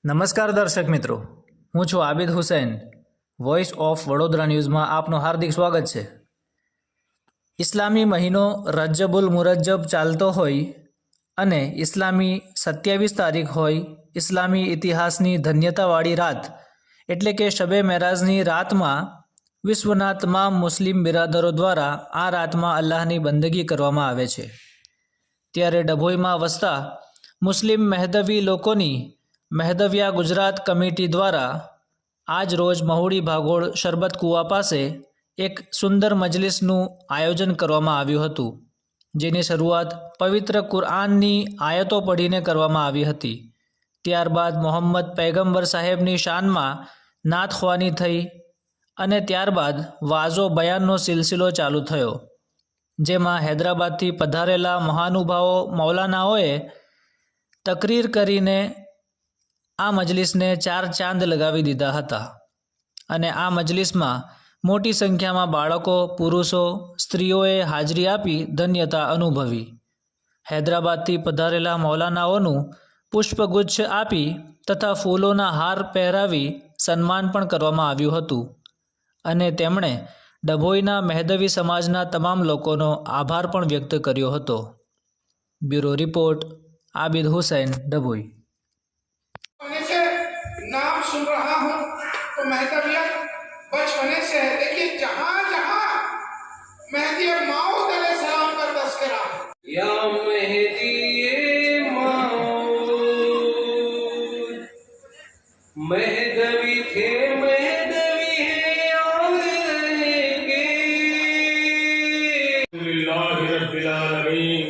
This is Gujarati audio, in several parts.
નમસ્કાર દર્શક મિત્રો, હું છું આબિદ હુસૈન. વોઇસ ઓફ વડોદરા ન્યૂઝમાં આપનું હાર્દિક સ્વાગત છે. ઇસ્લામી મહિનો રજબુલ મુરજ્જબ ચાલતો હોય અને ઇસ્લામી 27 તારીખ હોય, ઇસ્લામી ઇતિહાસની ધન્યતાવાળી રાત એટલે કે શબે મેરાજની રાતમાં વિશ્વના તમામ મુસ્લિમ બિરાદરો દ્વારા આ રાતમાં અલ્લાહની બંદગી કરવામાં આવે છે. ત્યારે ડભોઈમાં વસતા મુસ્લિમ મહેદવી લોકોની મહેદવિયા ગુજરાત કમિટી દ્વારા આજ રોજ મહુડી ભાગોળ શરબત કુવા પાસે એક સુંદર મજલિસનું આયોજન કરવામાં આવ્યું હતું, જેની શરૂઆત પવિત્ર કુરઆનની આયતો પઢીને કરવામાં આવી હતી. ત્યારબાદ મોહમ્મદ પૈગંબર સાહેબની શાનમાં નાતખ્વાની થઈ અને ત્યારબાદ વાઝો બયાનનો સિલસિલો ચાલુ થયો, જેમાં હૈદરાબાદથી પધારેલા મહાનુભાવો મૌલાનાઓએ તકરીર કરીને આ મજલિસને 4 ચાંદ લગાવી દીધા હતા અને આ મજલિસમાં મોટી સંખ્યામાં બાળકો, પુરુષો, સ્ત્રીઓએ હાજરી આપી ધન્યતા અનુભવી. હૈદરાબાદથી પધારેલા મૌલાનાઓનું પુષ્પગુચ્છ આપી તથા ફૂલોના હાર પહેરાવી સન્માન પણ કરવામાં આવ્યું હતું અને તેમણે ડભોઈના મહેદવી સમાજના તમામ લોકોનો આભાર પણ વ્યક્ત કર્યો હતો. Bureau report, Abid Hussain, Dabhoi. से नाम सुन रहा हूँ तो महदवियत बचपने से है. देखिए जहाँ जहाँ मेहदी माऊद अलैहिस्सलाम का तज़किरा या मेहदी माऊद महदवी थे महदवी है और रहेंगे. अल्हम्दुलिल्लाहि रब्बिल आलमीन.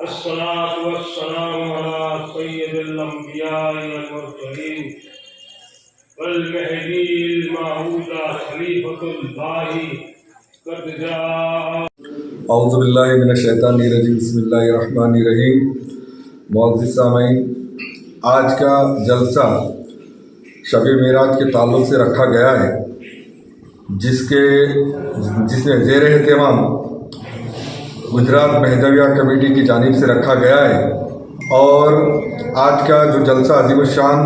अस्सलातु वस्सलामु अला सय्यिदिल अंबिया'i वल मुरसलीन वल महदील माऊदा खलीफतुल्लाहि क़द जा. औज़ु बिल्लाहि मिनश शैतानिर रजीम. बिस्मिल्लाहिर रहमानिर रहीम. मुअज़्ज़िज़ सामीन, आज का जलसा शब मेराज के ताल्लुक़ से रखा गया है, जिसमें ज़ेर एहतमाम गुजरात महदविया कमेटी की जानिब से रखा गया है. और आज का जो जलसा अज़ीमुश्शान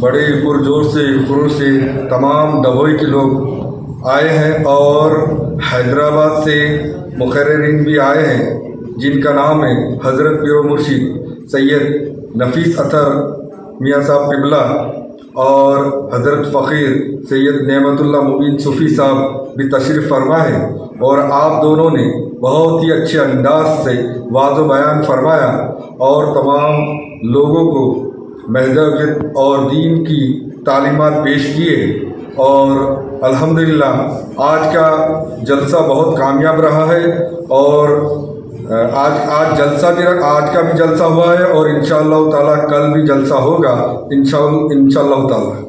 बड़े पुरजोर से खुरूज से तमाम डभोई के लोग आए हैं और हैदराबाद से मुक़र्रिरीन भी आए हैं, जिनका नाम है हज़रत पीर मुर्शिद सैयद नफ़ीस अतर मियाँ साहब क़िबला और हज़रत फ़कीर सैयद नेमतुल्लाह मुबीन सूफ़ी साहब भी तशरीफ़ फरमा है. और आप दोनों ने बहुत ही अच्छे अंदाज से वाज़ो बयान फरमाया और तमाम लोगों को महदवियत और दीन की तालीमात पेश किए. और अल्हम्दुलिल्लाह आज का जलसा बहुत कामयाब रहा है और आज आज का भी जलसा हुआ है और इंशाअल्लाह ताला कल भी जलसा होगा इंशाअल्लाह ताला.